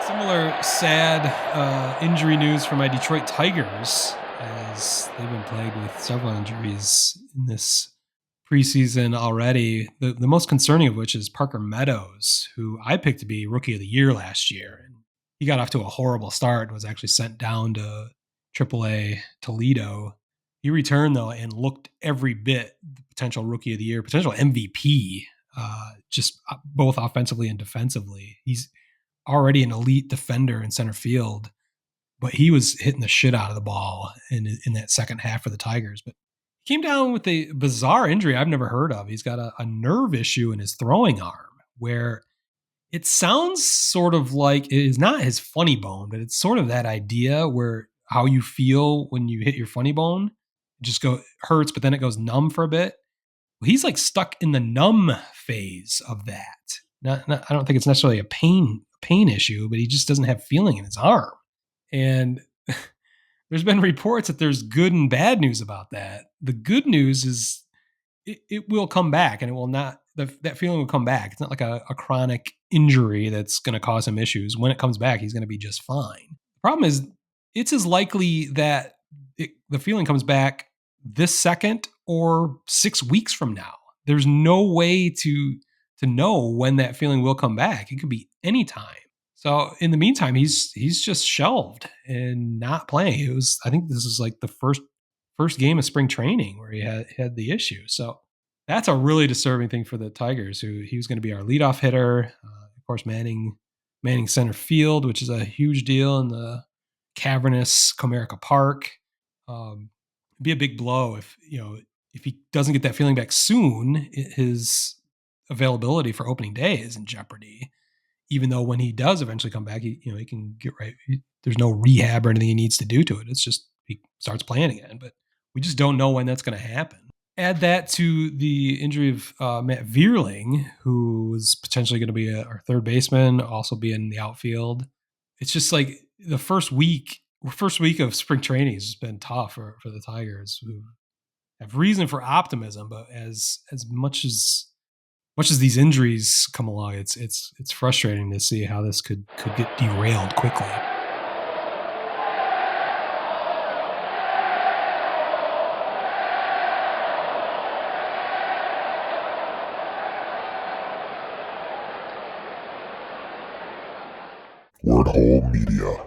Similar sad injury news for my Detroit Tigers, as they've been plagued with several injuries in this preseason already. The most concerning of which is Parker Meadows, who I picked to be Rookie of the Year last year. And he got off to a horrible start and was actually sent down to AAA Toledo. He returned, though, and looked every bit the potential Rookie of the Year, potential MVP, just both offensively and defensively. He's already an elite defender in center field, but he was hitting the shit out of the ball in that second half for the Tigers. But he came down with a bizarre injury I've never heard of. He's got a nerve issue in his throwing arm where it sounds sort of like it is not his funny bone, but it's sort of that idea where how you feel when you hit your funny bone. It just hurts, but then it goes numb for a bit. Well, he's like stuck in the numb phase of that. I don't think it's necessarily a pain issue, but he just doesn't have feeling in his arm. And there's been reports that there's good and bad news about that. The good news is it will come back, and it will not. That feeling will come back. It's not like a chronic injury that's going to cause him issues. When it comes back, he's going to be just fine. The problem is, it's as likely that the feeling comes back this second or 6 weeks from now. There's no way to know when that feeling will come back. It could be any time. So in the meantime, he's just shelved and not playing. I think this is like the first game of spring training where he had the issue. So that's a really disturbing thing for the Tigers, who he was going to be our leadoff hitter. Of course, Manning center field, which is a huge deal in the cavernous Comerica Park. Be a big blow if he doesn't get that feeling back soon. His availability for opening day is in jeopardy. Even though when he does eventually come back, he can get right. There's no rehab or anything he needs to do to it. It's just he starts playing again. But we just don't know when that's going to happen. Add that to the injury of Matt Vierling, who is potentially going to be our third baseman, also be in the outfield. It's just like the first week of spring training has been tough for the Tigers, who have reason for optimism, but as much as these injuries come along, it's frustrating to see how this could get derailed quickly. Word Hole Media.